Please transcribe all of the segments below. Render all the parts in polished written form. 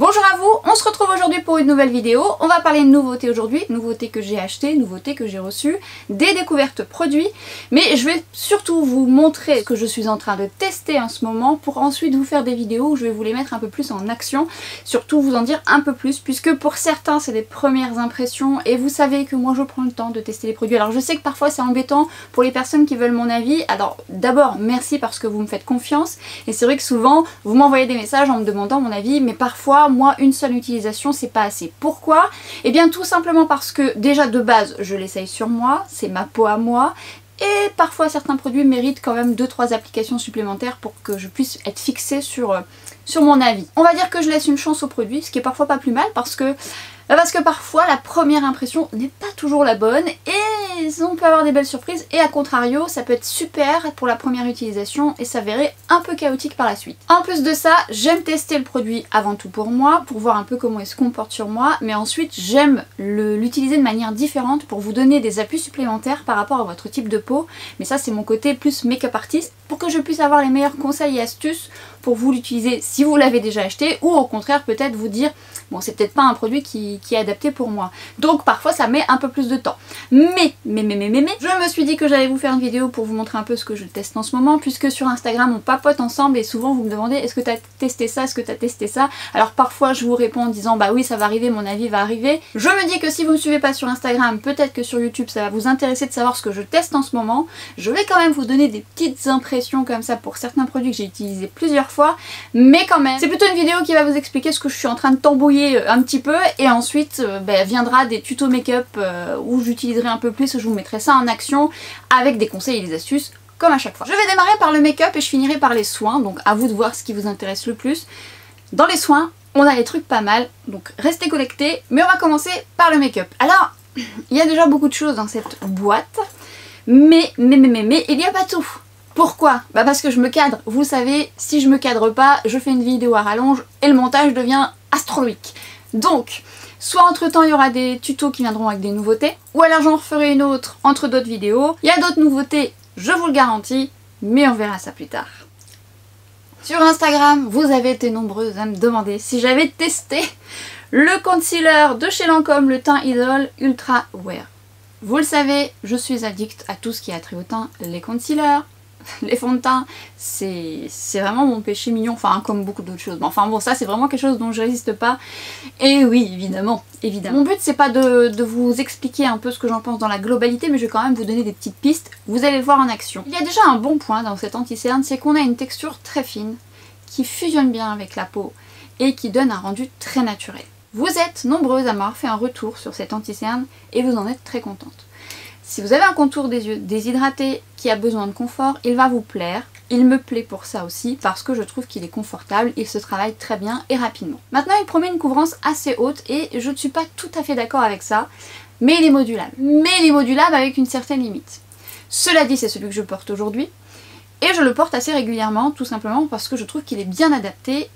Bonjour à vous, on se retrouve aujourd'hui pour une nouvelle vidéo. On va parler de nouveautés aujourd'hui, nouveautés que j'ai achetées, nouveautés que j'ai reçues, des découvertes produits. Mais je vais surtout vous montrer ce que je suis en train de tester en ce moment pour ensuite vous faire des vidéos où je vais vous les mettre un peu plus en action. Surtout vous en dire un peu plus puisque pour certains c'est des premières impressions et vous savez que moi je prends le temps de tester les produits. Alors je sais que parfois c'est embêtant pour les personnes qui veulent mon avis. Alors d'abord merci parce que vous me faites confiance et c'est vrai que souvent vous m'envoyez des messages en me demandant mon avis mais parfois moi une seule utilisation c'est pas assez. Pourquoi? Eh bien tout simplement parce que déjà de base je l'essaye sur moi, c'est ma peau à moi et parfois certains produits méritent quand même 2-3 applications supplémentaires pour que je puisse être fixée sur mon avis. On va dire que je laisse une chance au produit, ce qui est parfois pas plus mal parce que parfois la première impression n'est pas toujours la bonne et on peut avoir des belles surprises et à contrario ça peut être super pour la première utilisation et s'avérer un peu chaotique par la suite. En plus de ça, j'aime tester le produit avant tout pour moi, pour voir un peu comment il se comporte sur moi, mais ensuite j'aime l'utiliser de manière différente pour vous donner des appuis supplémentaires par rapport à votre type de peau, mais ça c'est mon côté plus make-up artist, pour que je puisse avoir les meilleurs conseils et astuces pour vous l'utiliser si vous l'avez déjà acheté ou au contraire peut-être vous dire bon c'est peut-être pas un produit qui est adapté pour moi. Donc parfois ça met un peu plus de temps. Mais je me suis dit que j'allais vous faire une vidéo pour vous montrer un peu ce que je teste en ce moment puisque sur Instagram on papote ensemble et souvent vous me demandez est-ce que tu as testé ça, est-ce que tu as testé ça. Alors parfois je vous réponds en disant bah oui ça va arriver, mon avis va arriver. Je me dis que si vous ne me suivez pas sur Instagram, peut-être que sur YouTube ça va vous intéresser de savoir ce que je teste en ce moment. Je vais quand même vous donner des petites impressions comme ça pour certains produits que j'ai utilisés plusieurs fois, mais quand même c'est plutôt une vidéo qui va vous expliquer ce que je suis en train de tambouiller un petit peu et ensuite viendra des tutos make-up où j'utiliserai un peu plus, où je vous mettrai ça en action avec des conseils et des astuces comme à chaque fois. Je vais démarrer par le make-up et je finirai par les soins, donc à vous de voir ce qui vous intéresse le plus. Dans les soins, on a les trucs pas mal, donc restez connectés, mais on va commencer par le make-up. Alors, il y a déjà beaucoup de choses dans cette boîte, mais il n'y a pas tout. Pourquoi? Bah parce que je me cadre. Vous savez, si je me cadre pas, je fais une vidéo à rallonge et le montage devient astronomique. Donc, soit entre temps il y aura des tutos qui viendront avec des nouveautés, ou alors j'en referai une autre entre d'autres vidéos. Il y a d'autres nouveautés, je vous le garantis, mais on verra ça plus tard. Sur Instagram, vous avez été nombreuses à me demander si j'avais testé le concealer de chez Lancôme, le teint Idol Ultra Wear. Vous le savez, je suis addict à tout ce qui a trait au teint, les concealers, les fonds de teint, c'est vraiment mon péché mignon, enfin comme beaucoup d'autres choses. Mais enfin bon, ça c'est vraiment quelque chose dont je résiste pas. Et oui, évidemment. Mon but c'est pas de vous expliquer un peu ce que j'en pense dans la globalité, mais je vais quand même vous donner des petites pistes. Vous allez le voir en action. Il y a déjà un bon point dans cet anti-cerne, c'est qu'on a une texture très fine, qui fusionne bien avec la peau et qui donne un rendu très naturel. Vous êtes nombreuses à m'avoir fait un retour sur cet anti-cerne et vous en êtes très contente. Si vous avez un contour des yeux déshydraté qui a besoin de confort, il va vous plaire. Il me plaît pour ça aussi parce que je trouve qu'il est confortable, il se travaille très bien et rapidement. Maintenant il promet une couvrance assez haute et je ne suis pas tout à fait d'accord avec ça, mais il est modulable. Mais il est modulable avec une certaine limite. Cela dit, c'est celui que je porte aujourd'hui et je le porte assez régulièrement tout simplement parce que je trouve qu'il est bien adapté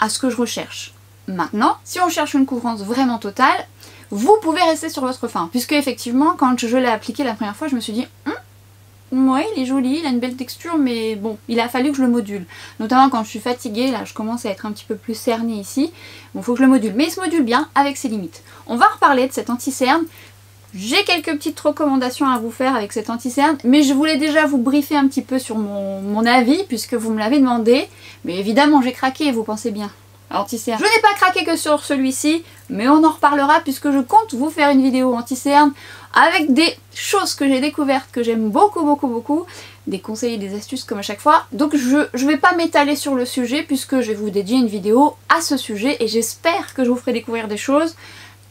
à ce que je recherche. Maintenant, si on cherche une couvrance vraiment totale, vous pouvez rester sur votre fin, puisque effectivement quand je l'ai appliqué la première fois je me suis dit ouais il est joli, il a une belle texture mais bon il a fallu que je le module, notamment quand je suis fatiguée, là je commence à être un petit peu plus cernée ici, bon faut que je le module, mais il se module bien avec ses limites. On va reparler de cet anti-cerne, j'ai quelques petites recommandations à vous faire avec cet anti-cerne, mais je voulais déjà vous briefer un petit peu sur mon avis puisque vous me l'avez demandé, mais évidemment j'ai craqué, vous pensez bien. Anti-cerne. Je n'ai pas craqué que sur celui-ci, mais on en reparlera puisque je compte vous faire une vidéo anti-cerne avec des choses que j'ai découvertes, que j'aime beaucoup, des conseils et des astuces comme à chaque fois. Donc je vais pas m'étaler sur le sujet puisque je vais vous dédier une vidéo à ce sujet et j'espère que je vous ferai découvrir des choses,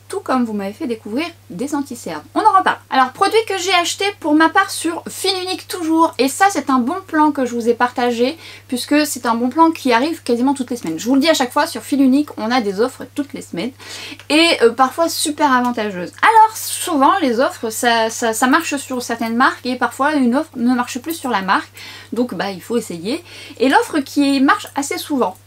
tout comme vous m'avez fait découvrir des anti-cernes. On en reparle. Alors, produit que j'ai acheté pour ma part sur Filunique toujours, et ça c'est un bon plan que je vous ai partagé, puisque c'est un bon plan qui arrive quasiment toutes les semaines. Je vous le dis à chaque fois, sur Filunique on a des offres toutes les semaines, et parfois super avantageuses. Alors souvent les offres ça marche sur certaines marques, et parfois une offre ne marche plus sur la marque, donc bah il faut essayer. Et l'offre qui marche assez souvent,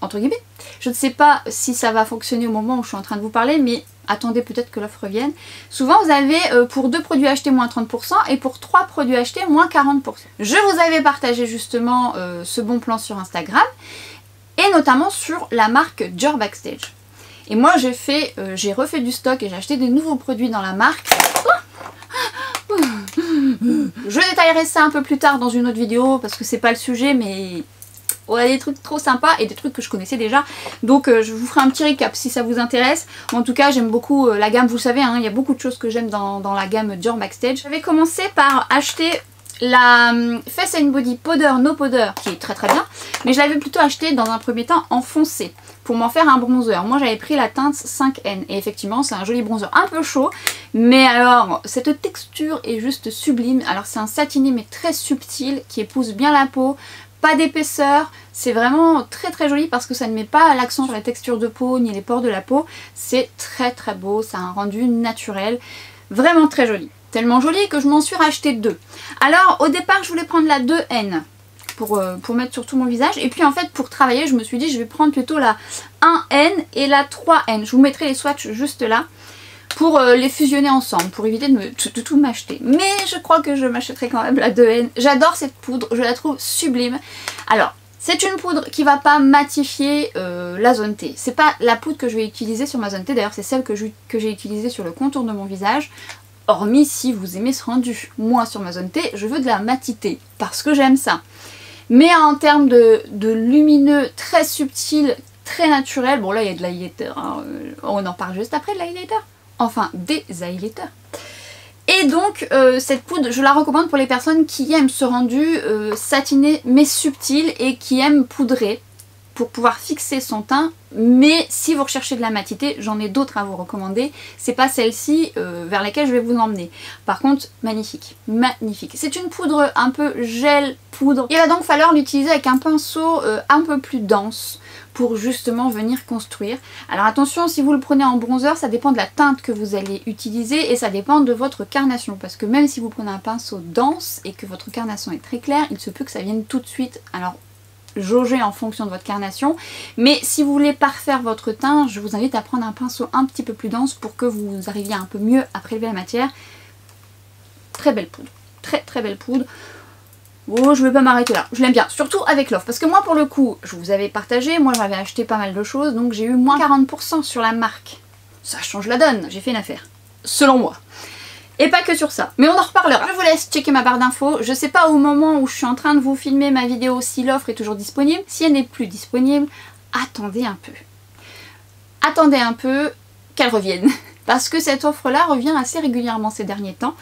entre guillemets, je ne sais pas si ça va fonctionner au moment où je suis en train de vous parler, mais attendez peut-être que l'offre revienne. Souvent vous avez pour 2 produits achetés moins 30% et pour 3 produits achetés moins 40%. Je vous avais partagé justement ce bon plan sur Instagram et notamment sur la marque Dior Backstage. Et moi j'ai refait du stock et j'ai acheté des nouveaux produits dans la marque. Je détaillerai ça un peu plus tard dans une autre vidéo parce que c'est pas le sujet, mais on a des trucs trop sympas et des trucs que je connaissais déjà. Donc je vous ferai un petit récap si ça vous intéresse. En tout cas j'aime beaucoup la gamme, vous le savez, hein, il y a beaucoup de choses que j'aime dans la gamme Dior Backstage. J'avais commencé par acheter la Face and Body Powder No Powder qui est très très bien, mais je l'avais plutôt acheté dans un premier temps en foncé pour m'en faire un bronzer. Moi j'avais pris la teinte 5N et effectivement c'est un joli bronzer un peu chaud, mais alors cette texture est juste sublime. Alors c'est un satiné mais très subtil qui épouse bien la peau, pas d'épaisseur, c'est vraiment très très joli parce que ça ne met pas l'accent sur la texture de peau ni les pores de la peau. C'est très très beau, ça a un rendu naturel, vraiment très joli. Tellement joli que je m'en suis racheté 2. Alors au départ je voulais prendre la 2N pour mettre sur tout mon visage. Et puis en fait pour travailler je me suis dit je vais prendre plutôt la 1N et la 3N. Je vous mettrai les swatchs juste là pour les fusionner ensemble, pour éviter de tout m'acheter. Mais je crois que je m'achèterai quand même la 2N. J'adore cette poudre, je la trouve sublime. Alors c'est une poudre qui va pas matifier la zone T. C'est pas la poudre que je vais utiliser sur ma zone T, d'ailleurs c'est celle que j'ai utilisée sur le contour de mon visage. Hormis si vous aimez ce rendu. Moi sur ma zone T, je veux de la matité, parce que j'aime ça. Mais en termes de lumineux, très subtil, très naturel, bon là il y a de l'highlighter, hein, on en parle juste après de l'highlighter. Enfin, des highlighters. Et donc cette poudre, je la recommande pour les personnes qui aiment ce rendu satiné mais subtil et qui aiment poudrer pour pouvoir fixer son teint. Mais si vous recherchez de la matité, j'en ai d'autres à vous recommander. C'est pas celle-ci vers laquelle je vais vous emmener. Par contre, magnifique, magnifique. C'est une poudre un peu gel poudre. Il va donc falloir l'utiliser avec un pinceau un peu plus dense pour justement venir construire. Alors attention, si vous le prenez en bronzer, ça dépend de la teinte que vous allez utiliser et ça dépend de votre carnation. Parce que même si vous prenez un pinceau dense et que votre carnation est très claire, il se peut que ça vienne tout de suite. Alors jauger en fonction de votre carnation, mais si vous voulez parfaire votre teint, je vous invite à prendre un pinceau un petit peu plus dense pour que vous arriviez un peu mieux à prélever la matière. Très belle poudre, très très belle poudre. Oh, je vais pas m'arrêter là, je l'aime bien, surtout avec l'offre, parce que moi pour le coup, je vous avais partagé, moi j'avais acheté pas mal de choses, donc j'ai eu moins 40% sur la marque. Ça change la donne, j'ai fait une affaire, selon moi. Et pas que sur ça, mais on en reparlera. Je vous laisse checker ma barre d'infos. Je sais pas au moment où je suis en train de vous filmer ma vidéo si l'offre est toujours disponible. Si elle n'est plus disponible, attendez un peu. Attendez un peu qu'elle revienne. Parce que cette offre-là revient assez régulièrement ces derniers temps.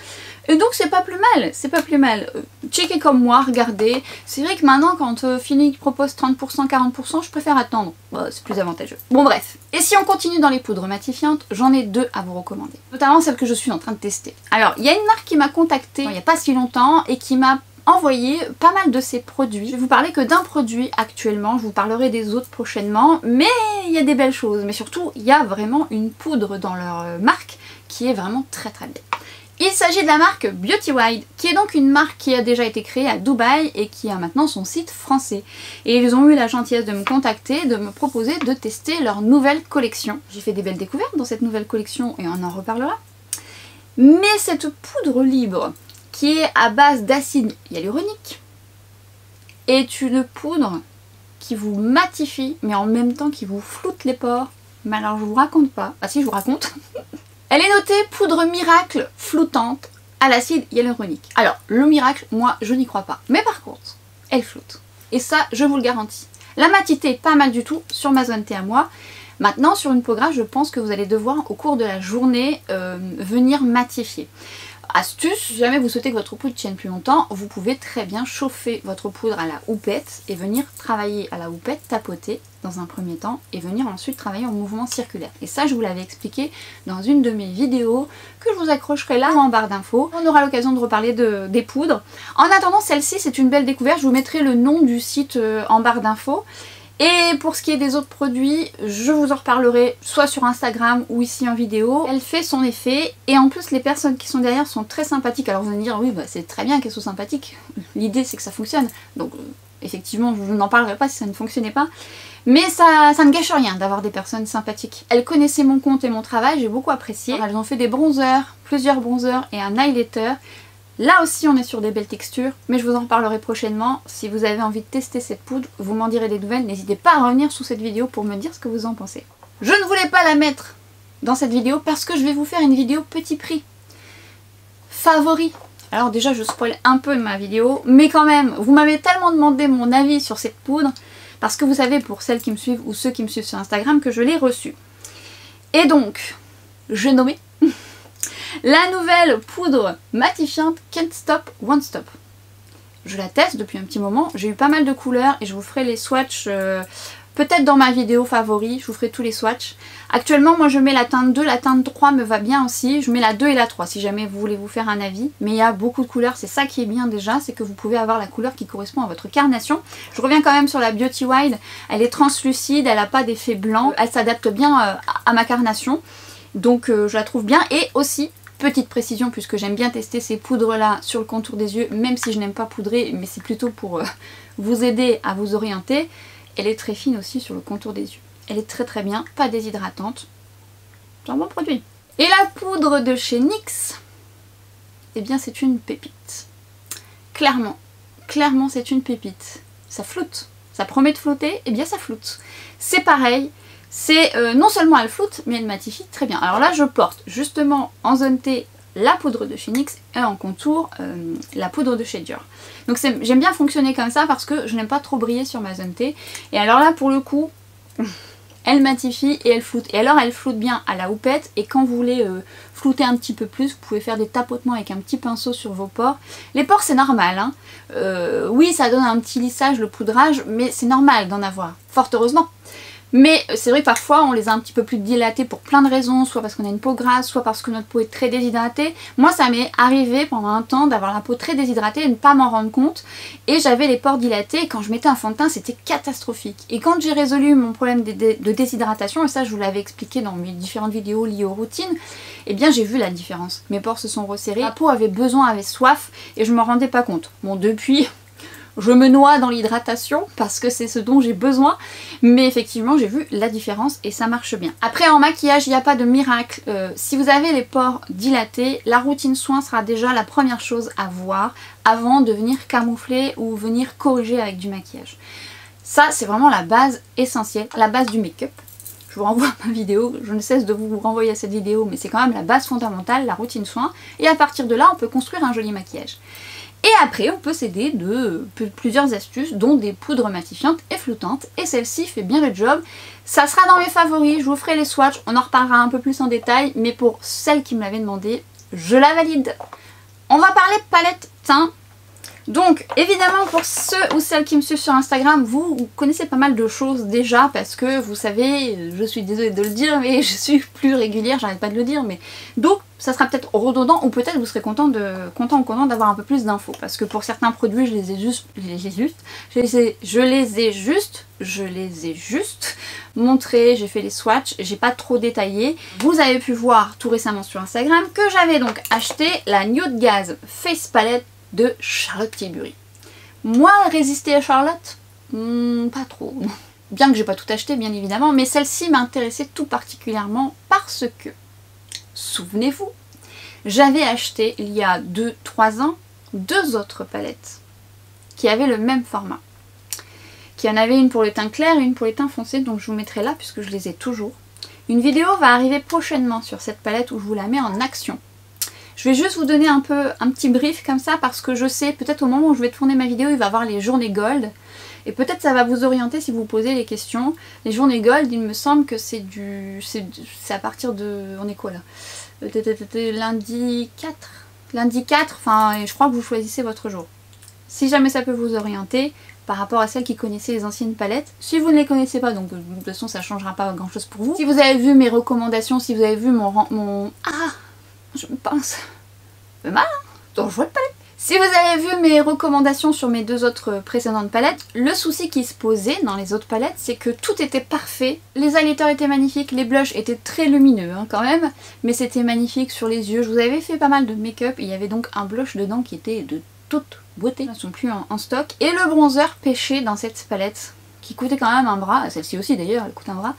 Et donc c'est pas plus mal, c'est pas plus mal. Checkez comme moi, regardez. C'est vrai que maintenant quand Finic propose 30%, 40%, je préfère attendre. C'est plus avantageux. Bon bref. Et si on continue dans les poudres matifiantes, j'en ai 2 à vous recommander. Notamment celle que je suis en train de tester. Alors il y a une marque qui m'a contactée il n'y a pas si longtemps et qui m'a envoyé pas mal de ces produits. Je vais vous parler que d'un produit actuellement, je vous parlerai des autres prochainement, mais il y a des belles choses. Mais surtout, il y a vraiment une poudre dans leur marque qui est vraiment très très belle. Il s'agit de la marque Beauty Wild, qui est donc une marque qui a déjà été créée à Dubaï et qui a maintenant son site français. Et ils ont eu la gentillesse de me contacter, de me proposer de tester leur nouvelle collection. J'ai fait des belles découvertes dans cette nouvelle collection et on en reparlera. Mais cette poudre libre, qui est à base d'acide hyaluronique, est une poudre qui vous matifie, mais en même temps qui vous floute les pores. Mais alors je vous raconte pas, ah si je vous raconte. Elle est notée poudre miracle floutante à l'acide hyaluronique. Alors le miracle, moi je n'y crois pas. Mais par contre, elle floute. Et ça, je vous le garantis. La matité, pas mal du tout sur ma zone T à moi. Maintenant, sur une peau grasse, je pense que vous allez devoir au cours de la journée venir matifier. Astuce, si jamais vous souhaitez que votre poudre tienne plus longtemps, vous pouvez très bien chauffer votre poudre à la houppette et venir travailler à la houppette, tapoter dans un premier temps et venir ensuite travailler en mouvement circulaire. Et ça, je vous l'avais expliqué dans une de mes vidéos que je vous accrocherai là en barre d'infos. On aura l'occasion de reparler des poudres. En attendant, celle-ci, c'est une belle découverte. Je vous mettrai le nom du site en barre d'infos. Et pour ce qui est des autres produits, je vous en reparlerai soit sur Instagram ou ici en vidéo. Elle fait son effet et en plus les personnes qui sont derrière sont très sympathiques. Alors vous allez me dire oui bah c'est très bien qu'elles soient sympathiques, l'idée c'est que ça fonctionne. Donc effectivement je n'en parlerai pas si ça ne fonctionnait pas. Mais ça ne gâche rien d'avoir des personnes sympathiques. Elles connaissaient mon compte et mon travail, j'ai beaucoup apprécié. Alors, elles ont fait des bronzers, plusieurs bronzers et un highlighter. Là aussi on est sur des belles textures, mais je vous en reparlerai prochainement. Si vous avez envie de tester cette poudre, vous m'en direz des nouvelles. N'hésitez pas à revenir sous cette vidéo pour me dire ce que vous en pensez. Je ne voulais pas la mettre dans cette vidéo parce que je vais vous faire une vidéo petit prix. Favori. Alors déjà je spoil un peu ma vidéo, mais quand même, vous m'avez tellement demandé mon avis sur cette poudre, parce que vous savez pour celles qui me suivent ou ceux qui me suivent sur Instagram que je l'ai reçue. Et donc, j'ai nommé la nouvelle poudre matifiante Can't Stop, Won't Stop. Je la teste depuis un petit moment, j'ai eu pas mal de couleurs et je vous ferai les swatchs peut-être dans ma vidéo favori, je vous ferai tous les swatchs. Actuellement moi je mets la teinte 2, la teinte 3 me va bien aussi, je mets la 2 et la 3 si jamais vous voulez vous faire un avis. Mais il y a beaucoup de couleurs, c'est ça qui est bien déjà, c'est que vous pouvez avoir la couleur qui correspond à votre carnation. Je reviens quand même sur la Beauty Wild, elle est translucide, elle n'a pas d'effet blanc, elle s'adapte bien à ma carnation. Donc je la trouve bien et aussi... Petite précision puisque j'aime bien tester ces poudres là sur le contour des yeux, même si je n'aime pas poudrer, mais c'est plutôt pour vous aider à vous orienter. Elle est très fine aussi sur le contour des yeux. Elle est très très bien, pas déshydratante. C'est un bon produit. Et la poudre de chez NYX, eh bien c'est une pépite. Clairement, clairement c'est une pépite. Ça floute. Ça promet de flotter, eh bien ça floute. C'est pareil. C'est non seulement elle floute, mais elle matifie très bien. Alors là, je porte justement en zone T la poudre de chez NYX et en contour la poudre de chez Dior. Donc j'aime bien fonctionner comme ça parce que je n'aime pas trop briller sur ma zone T. Et alors là, pour le coup, elle matifie et elle floute. Et alors elle floute bien à la houppette et quand vous voulez flouter un petit peu plus, vous pouvez faire des tapotements avec un petit pinceau sur vos pores. Les pores c'est normal, hein. Oui, ça donne un petit lissage le poudrage, mais c'est normal d'en avoir, fort heureusement. Mais c'est vrai que parfois on les a un petit peu plus dilatés pour plein de raisons, soit parce qu'on a une peau grasse, soit parce que notre peau est très déshydratée. Moi ça m'est arrivé pendant un temps d'avoir la peau très déshydratée et de ne pas m'en rendre compte. Et j'avais les pores dilatés et quand je mettais un fond de teint c'était catastrophique. Et quand j'ai résolu mon problème de déshydratation, et ça je vous l'avais expliqué dans mes différentes vidéos liées aux routines, eh bien j'ai vu la différence. Mes pores se sont resserrés, ma peau avait besoin, avait soif et je m'en rendais pas compte. Bon depuis... Je me noie dans l'hydratation parce que c'est ce dont j'ai besoin, mais effectivement j'ai vu la différence et ça marche bien. Après en maquillage il n'y a pas de miracle, si vous avez les pores dilatés, la routine soin sera déjà la première chose à voir avant de venir camoufler ou venir corriger avec du maquillage. Ça c'est vraiment la base essentielle, la base du make-up. Je vous renvoie à ma vidéo, je ne cesse de vous renvoyer à cette vidéo, mais c'est quand même la base fondamentale, la routine soin, et à partir de là on peut construire un joli maquillage. Et après on peut s'aider de plusieurs astuces dont des poudres matifiantes et floutantes et celle-ci fait bien le job. Ça sera dans mes favoris, je vous ferai les swatchs, on en reparlera un peu plus en détail mais pour celle qui me l'avait demandé, je la valide. On va parler palette teint. Donc évidemment pour ceux ou celles qui me suivent sur Instagram, vous connaissez pas mal de choses déjà parce que vous savez, je suis désolée de le dire mais je suis plus régulière, j'arrête pas de le dire, mais donc ça sera peut-être redondant ou peut-être vous serez content ou content d'avoir un peu plus d'infos parce que pour certains produits je les ai juste montrés, j'ai fait les swatchs, j'ai pas trop détaillé. Vous avez pu voir tout récemment sur Instagram que j'avais donc acheté la Nude Gaz Face Palette de Charlotte Tilbury. Moi, résister à Charlotte, pas trop. Bien que j'ai pas tout acheté, bien évidemment, mais celle-ci m'intéressait tout particulièrement parce que, souvenez-vous, j'avais acheté il y a 2-3 ans 2 autres palettes qui avaient le même format. Qui en avait une pour les teints clairs et une pour les teints foncés, donc je vous mettrai là puisque je les ai toujours. Une vidéo va arriver prochainement sur cette palette où je vous la mets en action. Je vais juste vous donner un petit brief comme ça parce que je sais, peut-être au moment où je vais tourner ma vidéo, il va y avoir les journées gold. Et peut-être ça va vous orienter si vous vous posez les questions. Les journées gold, il me semble que c'est à partir de... On est quoi là? Lundi 4. Lundi 4, enfin je crois que vous choisissez votre jour. Si jamais ça peut vous orienter par rapport à celles qui connaissaient les anciennes palettes. Si vous ne les connaissez pas, donc de toute façon ça ne changera pas grand chose pour vous. Si vous avez vu mes recommandations, si vous avez vu mon... Ah, je me pince. Ça fait mal, hein? Dangereux de palette. Si vous avez vu mes recommandations sur mes 2 autres précédentes palettes, le souci qui se posait dans les autres palettes, c'est que tout était parfait. Les highlighters étaient magnifiques, les blushs étaient très lumineux hein, quand même, mais c'était magnifique sur les yeux. Je vous avais fait pas mal de make-up, il y avait donc un blush dedans qui était de toute beauté. Ils ne sont plus en stock. Et le bronzer pêché dans cette palette, qui coûtait quand même un bras, celle-ci aussi d'ailleurs, elle coûte un bras.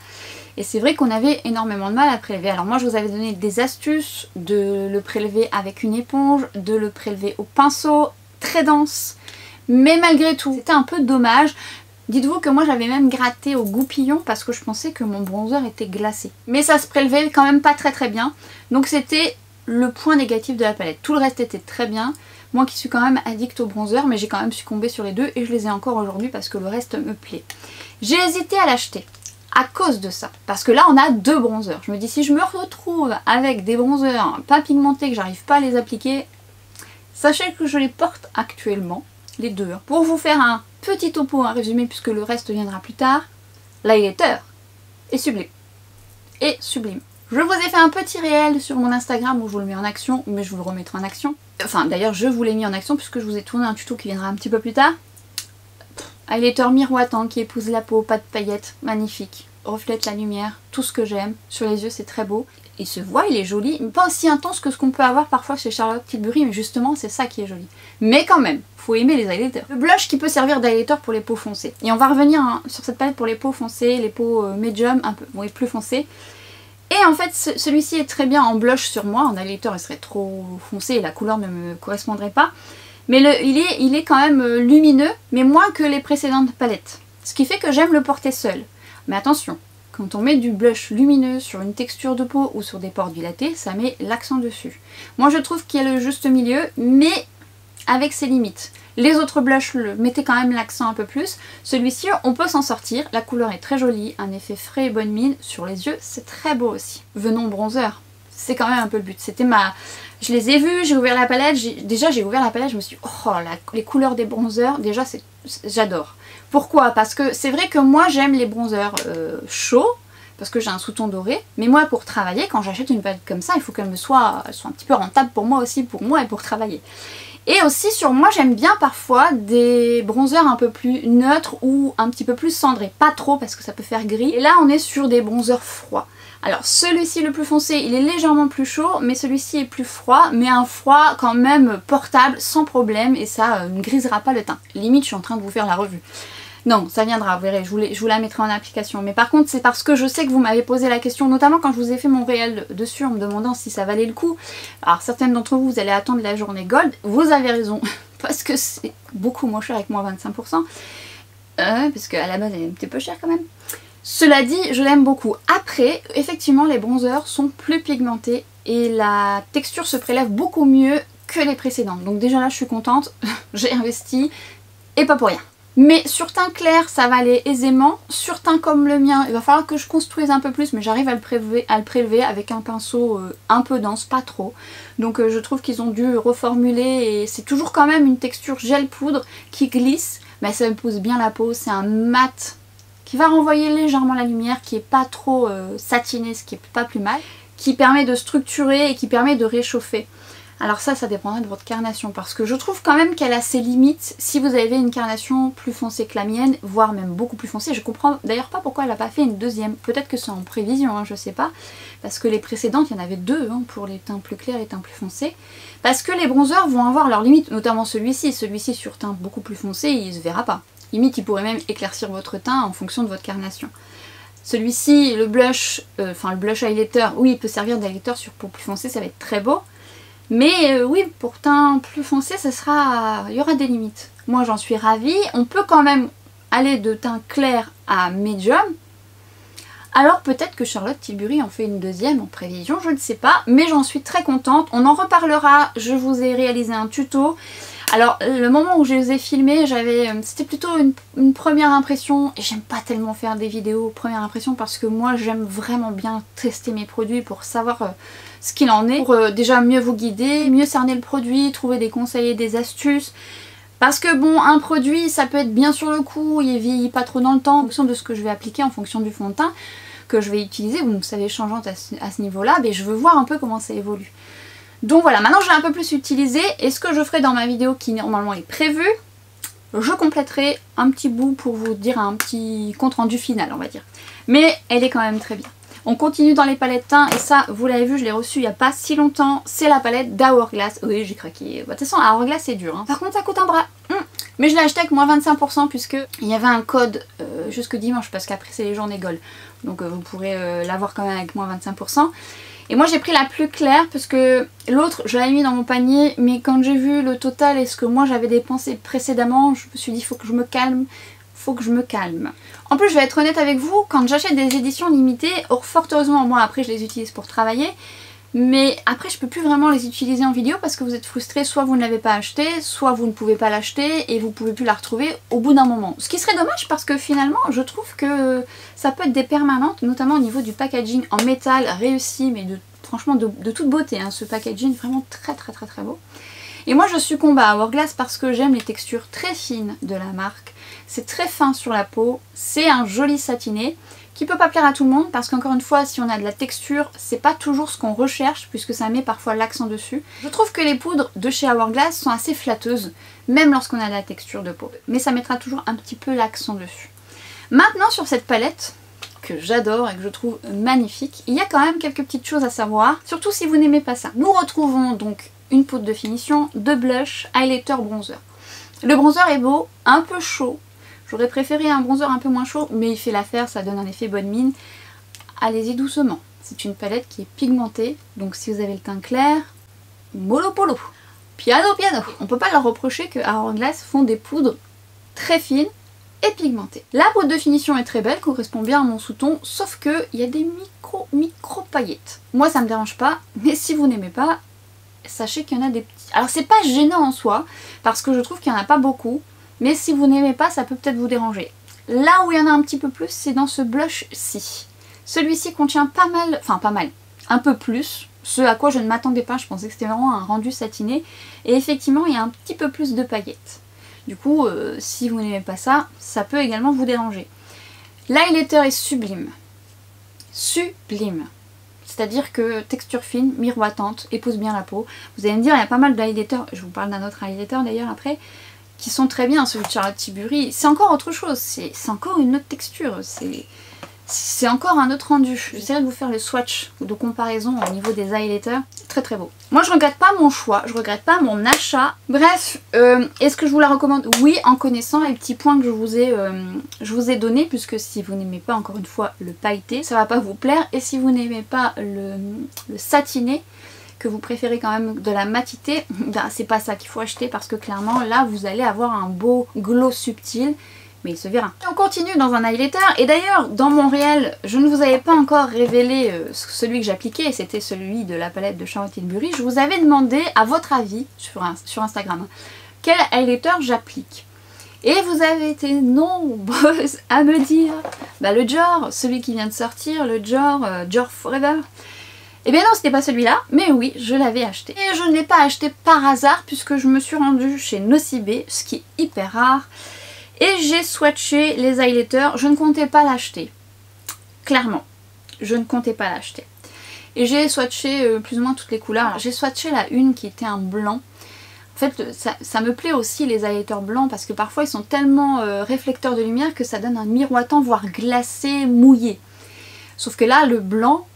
Et c'est vrai qu'on avait énormément de mal à prélever. Alors moi je vous avais donné des astuces de le prélever avec une éponge, de le prélever au pinceau, très dense. Mais malgré tout, c'était un peu dommage. Dites-vous que moi j'avais même gratté au goupillon parce que je pensais que mon bronzer était glacé. Mais ça se prélevait quand même pas très bien. Donc c'était le point négatif de la palette. Tout le reste était très bien. Moi qui suis quand même addict au bronzer, mais j'ai quand même succombé sur les deux et je les ai encore aujourd'hui parce que le reste me plaît. J'ai hésité à l'acheter à cause de ça. Parce que là on a 2 bronzers. Je me dis si je me retrouve avec des bronzers pas pigmentés que j'arrive pas à les appliquer, sachez que je les porte actuellement, les deux. Pour vous faire un petit topo, un résumé puisque le reste viendra plus tard, l'highlighter est sublime. Et sublime. Je vous ai fait un petit réel sur mon Instagram où je vous le mets en action, mais je vous le remettrai en action. Enfin d'ailleurs je vous l'ai mis en action puisque je vous ai tourné un tuto qui viendra un petit peu plus tard. Highlighter miroitant qui épouse la peau, pas de paillettes, magnifique. Reflète la lumière, tout ce que j'aime. Sur les yeux c'est très beau. Il se voit, il est joli, mais pas aussi intense que ce qu'on peut avoir parfois chez Charlotte Tilbury, mais justement c'est ça qui est joli. Mais quand même, faut aimer les highlighters. Le blush qui peut servir d'highlighter pour les peaux foncées. Et on va revenir sur cette palette pour les peaux foncées, les peaux medium, un peu, oui, plus foncées. Et en fait celui-ci est très bien en blush sur moi, en highlighter il serait trop foncé et la couleur ne me correspondrait pas. Mais il est quand même lumineux, mais moins que les précédentes palettes. Ce qui fait que j'aime le porter seul. Mais attention, quand on met du blush lumineux sur une texture de peau ou sur des pores dilatés, ça met l'accent dessus. Moi je trouve qu'il y a le juste milieu, mais avec ses limites. Les autres blushs mettaient quand même l'accent un peu plus. Celui-ci, on peut s'en sortir. La couleur est très jolie, un effet frais et bonne mine. Sur les yeux, c'est très beau aussi. Venons au bronzer. C'est quand même un peu le but. C'était ma... Je les ai vus, j'ai ouvert la palette. Déjà, j'ai ouvert la palette, je me suis dit, oh, les couleurs des bronzers, déjà, j'adore. Pourquoi? Parce que c'est vrai que moi, j'aime les bronzers chauds, parce que j'ai un sous-ton doré. Mais moi, pour travailler, quand j'achète une palette comme ça, il faut qu'elle soit un petit peu rentable pour moi aussi, pour moi et pour travailler. Et aussi sur moi j'aime bien parfois des bronzers un peu plus neutres ou un petit peu plus cendrés. Pas trop parce que ça peut faire gris. Et là on est sur des bronzers froids. Alors celui-ci le plus foncé il est légèrement plus chaud mais celui-ci est plus froid. Mais un froid quand même portable sans problème et ça ne grisera pas le teint. Limite je suis en train de vous faire la revue. Non, ça viendra, vous verrez, je vous la mettrai en application. Mais par contre, c'est parce que je sais que vous m'avez posé la question, notamment quand je vous ai fait mon réel dessus en me demandant si ça valait le coup. Alors, certaines d'entre vous, vous allez attendre la journée gold. Vous avez raison, parce que c'est beaucoup moins cher avec moins 25%. Parce qu'à la base, elle est un petit peu chère quand même. Cela dit, je l'aime beaucoup. Après, effectivement, les bronzers sont plus pigmentés et la texture se prélève beaucoup mieux que les précédentes. Donc déjà là, je suis contente, j'ai investi et pas pour rien. Mais sur teint clair ça va aller aisément, sur teint comme le mien il va falloir que je construise un peu plus mais j'arrive à le prélever avec un pinceau un peu dense, pas trop. Donc je trouve qu'ils ont dû reformuler et c'est toujours quand même une texture gel poudre qui glisse, mais ça épouse bien la peau, c'est un mat qui va renvoyer légèrement la lumière, qui est pas trop satiné, ce qui est pas plus mal, qui permet de structurer et qui permet de réchauffer. Alors ça dépendra de votre carnation parce que je trouve quand même qu'elle a ses limites si vous avez une carnation plus foncée que la mienne, voire même beaucoup plus foncée. Je comprends d'ailleurs pas pourquoi elle n'a pas fait une deuxième. Peut-être que c'est en prévision, hein, je sais pas. Parce que les précédentes, il y en avait 2 hein, pour les teints plus clairs et teints plus foncés. Parce que les bronzers vont avoir leurs limites, notamment celui-ci. Celui-ci sur teint beaucoup plus foncé, il se verra pas. Limite, il pourrait même éclaircir votre teint en fonction de votre carnation. Celui-ci, le blush, le blush highlighter, oui, il peut servir d'highlighter sur peau plus foncée, ça va être très beau. Mais oui, pour teint plus foncé, il y aura des limites. Moi j'en suis ravie. On peut quand même aller de teint clair à medium. Alors peut-être que Charlotte Tilbury en fait une deuxième en prévision, je ne sais pas. Mais j'en suis très contente. On en reparlera. Je vous ai réalisé un tuto. Alors le moment où je les ai filmés, c'était plutôt une première impression. Et j'aime pas tellement faire des vidéos première impression parce que moi j'aime vraiment bien tester mes produits pour savoir ce qu'il en est. Pour déjà mieux vous guider, mieux cerner le produit, trouver des conseils et des astuces. Parce que bon, un produit ça peut être bien sur le coup, il vieillit pas trop dans le temps en fonction de ce que je vais appliquer, en fonction du fond de teint que je vais utiliser. Donc ça est changeante à ce niveau-là, mais je veux voir un peu comment ça évolue. Donc voilà, maintenant je l'ai un peu plus utilisé et ce que je ferai dans ma vidéo qui normalement est prévue, je compléterai un petit bout pour vous dire un petit compte rendu final on va dire. Mais elle est quand même très bien. On continue dans les palettes teints et ça vous l'avez vu, je l'ai reçu il n'y a pas si longtemps, c'est la palette d'Hourglass. Oui j'ai craqué, de toute façon Hourglass c'est dur hein. Par contre ça coûte un bras. Mais je l'ai acheté avec moins 25% puisque il y avait un code jusque dimanche parce qu'après c'est les journées gold. Donc vous pourrez l'avoir quand même avec moins 25%. Et moi j'ai pris la plus claire parce que l'autre je l'avais mis dans mon panier mais quand j'ai vu le total et ce que moi j'avais dépensé précédemment, je me suis dit il faut que je me calme, faut que je me calme. En plus je vais être honnête avec vous, quand j'achète des éditions limitées, fort heureusement moi après je les utilise pour travailler, mais après je peux plus vraiment les utiliser en vidéo parce que vous êtes frustrés, soit vous ne l'avez pas acheté, soit vous ne pouvez pas l'acheter et vous pouvez plus la retrouver au bout d'un moment. Ce qui serait dommage parce que finalement je trouve que ça peut être des permanentes, notamment au niveau du packaging en métal réussi, mais franchement de toute beauté, hein, ce packaging vraiment très beau. Et moi je succombe à Hourglass parce que j'aime les textures très fines de la marque. C'est très fin sur la peau, c'est un joli satiné qui peut pas plaire à tout le monde parce qu'encore une fois si on a de la texture c'est pas toujours ce qu'on recherche puisque ça met parfois l'accent dessus. Je trouve que les poudres de chez Hourglass sont assez flatteuses même lorsqu'on a de la texture de peau. Mais ça mettra toujours un petit peu l'accent dessus. Maintenant sur cette palette que j'adore et que je trouve magnifique, il y a quand même quelques petites choses à savoir, surtout si vous n'aimez pas ça. Nous retrouvons donc une poudre de finition, deux blushs, highlighter, bronzer. Le bronzer est beau, un peu chaud. J'aurais préféré un bronzer un peu moins chaud, mais il fait l'affaire, ça donne un effet bonne mine. Allez-y doucement. C'est une palette qui est pigmentée, donc si vous avez le teint clair, mollo polo. Piano. On peut pas leur reprocher que Hourglass font des poudres très fines et pigmentées. La poudre de finition est très belle, correspond bien à mon sous-ton, sauf que il y a des micro paillettes. Moi ça me dérange pas, mais si vous n'aimez pas, sachez qu'il y en a des petits. Alors c'est pas gênant en soi, parce que je trouve qu'il n'y en a pas beaucoup, mais si vous n'aimez pas, ça peut peut-être vous déranger. Là où il y en a un petit peu plus, c'est dans ce blush-ci. Celui-ci contient un peu plus, ce à quoi je ne m'attendais pas, je pensais que c'était vraiment un rendu satiné, et effectivement il y a un petit peu plus de paillettes. Du coup, si vous n'aimez pas ça, ça peut également vous déranger. L'highlighter est sublime. Sublime. C'est-à-dire que texture fine, miroitante, épouse bien la peau. Vous allez me dire, il y a pas mal d'highlighters, je vous parle d'un autre highlighter d'ailleurs après, qui sont très bien, celui de Charlotte Tilbury. C'est encore autre chose, c'est encore une autre texture, c'est encore un autre rendu. J'essaierai de vous faire le swatch de comparaison au niveau des highlighters. Très beau. Moi je regrette pas mon choix, je regrette pas mon achat. Bref, est-ce que je vous la recommande? Oui, en connaissant les petits points que je vous ai donnés, puisque si vous n'aimez pas encore une fois le pailleté, ça va pas vous plaire. Et si vous n'aimez pas le satiné, que vous préférez quand même de la matité, ben, c'est pas ça qu'il faut acheter parce que clairement là vous allez avoir un beau glow subtil. Mais il se verra. On continue dans un highlighter et d'ailleurs dans mon réel je ne vous avais pas encore révélé celui que j'appliquais, c'était celui de la palette de Charlotte Tilbury. Je vous avais demandé à votre avis sur Instagram quel highlighter j'applique. Et vous avez été nombreuses à me dire le Dior, celui qui vient de sortir, le Dior Forever. Et bien non, c'était pas celui-là, mais oui, je l'avais acheté. Et je ne l'ai pas acheté par hasard puisque je me suis rendue chez Nocibé, ce qui est hyper rare. Et j'ai swatché les highlighters, je ne comptais pas l'acheter. Clairement, je ne comptais pas l'acheter. Et j'ai swatché plus ou moins toutes les couleurs. J'ai swatché la une qui était un blanc. En fait, ça me plaît aussi les highlighters blancs parce que parfois ils sont tellement réflecteurs de lumière que ça donne un miroitant, voire glacé, mouillé. Sauf que là, le blanc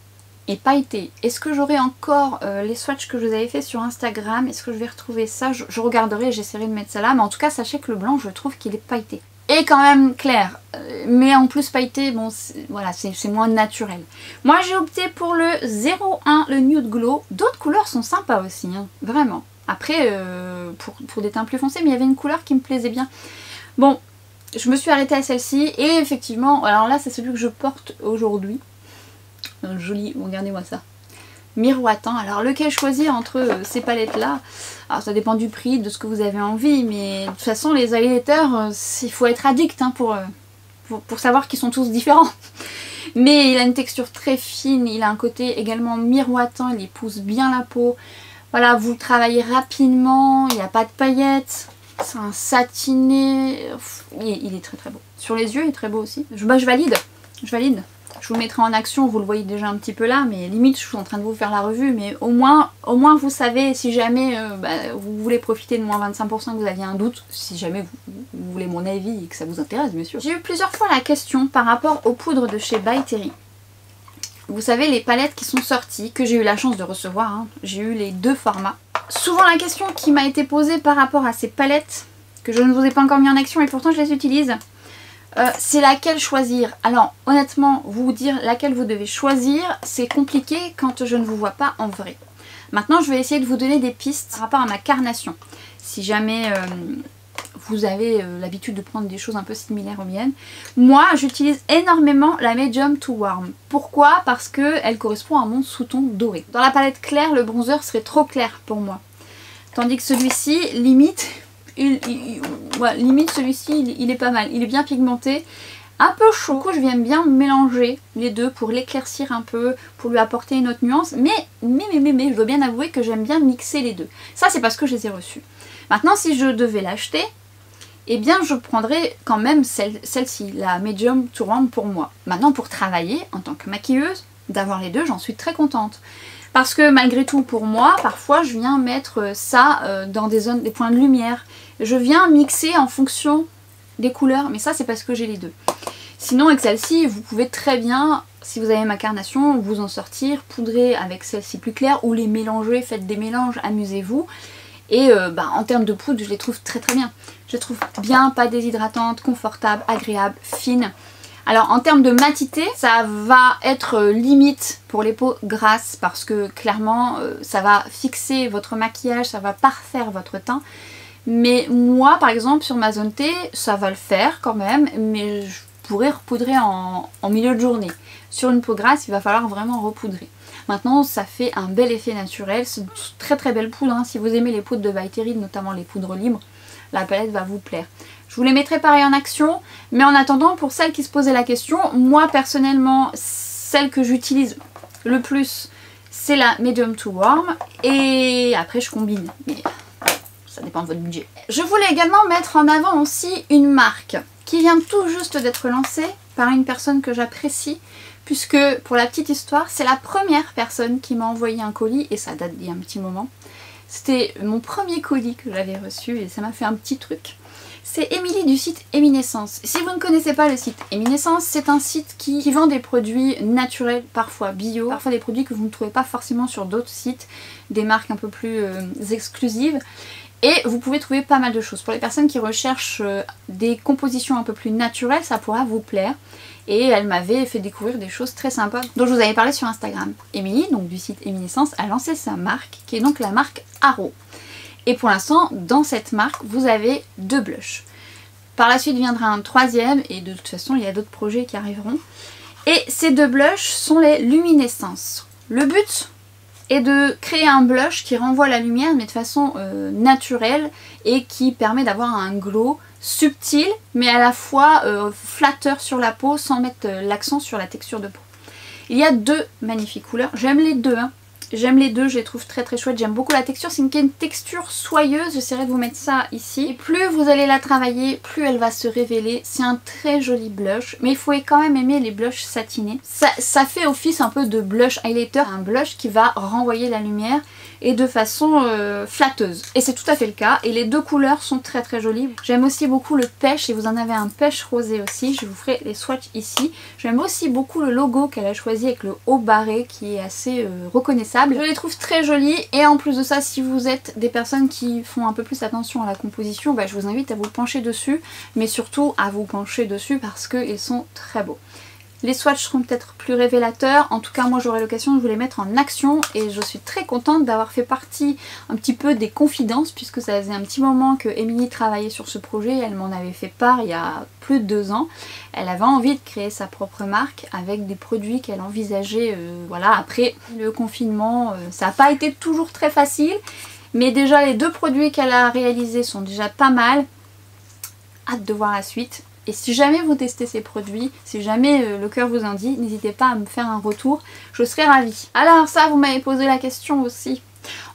est pailleté. Est-ce que j'aurai encore les swatchs que je vous avais fait sur Instagram? Est-ce que je vais retrouver ça? Je regarderai, j'essaierai de mettre ça là. Mais en tout cas, sachez que le blanc, je trouve qu'il est pailleté. Et quand même clair. Mais en plus pailleté, bon, voilà, c'est moins naturel. Moi, j'ai opté pour le 01, le Nude Glow. D'autres couleurs sont sympas aussi, hein, vraiment. Après, pour des teints plus foncés, mais il y avait une couleur qui me plaisait bien. Bon, je me suis arrêtée à celle-ci. Et effectivement, alors là, c'est celui que je porte aujourd'hui. Joli, regardez-moi ça. Miroitant. Alors lequel choisir entre ces palettes là? Alors ça dépend du prix, de ce que vous avez envie, mais de toute façon les highlighters, il faut être addict hein, pour savoir qu'ils sont tous différents. Mais il a une texture très fine, il a un côté également miroitant, il épouse bien la peau. Voilà, vous le travaillez rapidement, il n'y a pas de paillettes. C'est un satiné, il est très beau. Sur les yeux il est très beau aussi. Je valide, je valide. Je vous mettrai en action, vous le voyez déjà un petit peu là, mais limite je suis en train de vous faire la revue, mais au moins vous savez si jamais vous voulez profiter de moins 25%, que vous aviez un doute, si jamais vous voulez mon avis et que ça vous intéresse bien sûr. J'ai eu plusieurs fois la question par rapport aux poudres de chez By Terry. Vous savez les palettes qui sont sorties, que j'ai eu la chance de recevoir, hein. J'ai eu les deux formats. Souvent la question qui m'a été posée par rapport à ces palettes, que je ne vous ai pas encore mis en action et pourtant je les utilise, c'est laquelle choisir. Alors honnêtement, vous dire laquelle vous devez choisir, c'est compliqué quand je ne vous vois pas en vrai. Maintenant je vais essayer de vous donner des pistes par rapport à ma carnation. Si jamais vous avez l'habitude de prendre des choses un peu similaires aux miennes. Moi j'utilise énormément la Medium to Warm. Pourquoi? Parce qu'elle correspond à mon sous-ton doré. Dans la palette claire, le bronzer serait trop clair pour moi. Tandis que celui-ci, limite celui-ci il est pas mal. Il est bien pigmenté. Un peu chaud, du coup je viens bien mélanger les deux pour l'éclaircir un peu, pour lui apporter une autre nuance, mais je dois bien avouer que j'aime bien mixer les deux. Ça c'est parce que je les ai reçus. Maintenant si je devais l'acheter, eh bien je prendrais quand même celle-ci, la Medium to Warm pour moi. Maintenant pour travailler en tant que maquilleuse, d'avoir les deux, j'en suis très contente. Parce que malgré tout pour moi, parfois je viens mettre ça dans des zones, des points de lumière. Je viens mixer en fonction des couleurs, mais ça c'est parce que j'ai les deux. Sinon avec celle-ci, vous pouvez très bien, si vous avez ma carnation, vous en sortir, poudrer avec celle-ci plus claire ou les mélanger, faites des mélanges, amusez-vous. Et en termes de poudre, je les trouve très bien. Je les trouve bien, pas déshydratantes, confortables, agréables, fines. Alors en termes de matité, ça va être limite pour les peaux grasses parce que clairement ça va fixer votre maquillage, ça va parfaire votre teint. Mais moi par exemple sur ma zone T, ça va le faire quand même, mais je pourrais repoudrer en milieu de journée. Sur une peau grasse, il va falloir vraiment repoudrer. Maintenant ça fait un bel effet naturel, c'est une très belle poudre, hein. Si vous aimez les poudres de By Terry, notamment les poudres libres, la palette va vous plaire. Je vous les mettrai pareil en action, mais en attendant, pour celles qui se posaient la question, moi personnellement, celle que j'utilise le plus, c'est la Medium to Warm, et après je combine, mais ça dépend de votre budget. Je voulais également mettre en avant aussi une marque qui vient tout juste d'être lancée par une personne que j'apprécie, puisque pour la petite histoire, c'est la première personne qui m'a envoyé un colis, et ça date d'il y a un petit moment. C'était mon premier colis que j'avais reçu et ça m'a fait un petit truc. C'est Émilie du site Eminescence. Si vous ne connaissez pas le site Eminescence, c'est un site qui vend des produits naturels, parfois bio, parfois des produits que vous ne trouvez pas forcément sur d'autres sites, des marques un peu plus exclusives. Et vous pouvez trouver pas mal de choses. Pour les personnes qui recherchent des compositions un peu plus naturelles, ça pourra vous plaire. Et elle m'avait fait découvrir des choses très sympas dont je vous avais parlé sur Instagram. Émilie, donc du site Eminescence, a lancé sa marque, qui est donc la marque Haro. Et pour l'instant, dans cette marque, vous avez 2 blushs. Par la suite viendra un 3e, et de toute façon, il y a d'autres projets qui arriveront. Et ces 2 blushs sont les luminescences. Le but est de créer un blush qui renvoie la lumière, mais de façon naturelle, et qui permet d'avoir un glow subtil, mais à la fois flatteur sur la peau, sans mettre l'accent sur la texture de peau. Il y a 2 magnifiques couleurs. J'aime les deux, hein. J'aime les deux, je les trouve très chouettes, j'aime beaucoup la texture, c'est une texture soyeuse, j'essaierai de vous mettre ça ici. Et plus vous allez la travailler, plus elle va se révéler, c'est un très joli blush, mais il faut quand même aimer les blushs satinés. Ça fait office un peu de blush highlighter, un blush qui va renvoyer la lumière et de façon flatteuse. Et c'est tout à fait le cas, et les 2 couleurs sont très jolies. J'aime aussi beaucoup le pêche, et vous en avez un pêche rosé aussi, je vous ferai les swatchs ici. J'aime aussi beaucoup le logo qu'elle a choisi avec le haut barré qui est assez reconnaissable. Je les trouve très jolies, et en plus de ça, si vous êtes des personnes qui font un peu plus attention à la composition, je vous invite à vous pencher dessus, mais surtout à vous pencher dessus parce qu'ils sont très beaux. Les swatchs seront peut-être plus révélateurs, en tout cas moi j'aurai l'occasion de vous les mettre en action, et je suis très contente d'avoir fait partie un petit peu des confidences, puisque ça faisait un petit moment que Émilie travaillait sur ce projet, elle m'en avait fait part il y a plus de 2 ans. Elle avait envie de créer sa propre marque avec des produits qu'elle envisageait, voilà, après le confinement, ça n'a pas été toujours très facile, mais déjà les 2 produits qu'elle a réalisés sont déjà pas mal. Hâte de voir la suite. Et si jamais vous testez ces produits, si jamais le cœur vous en dit, n'hésitez pas à me faire un retour, je serai ravie. Alors ça, vous m'avez posé la question aussi.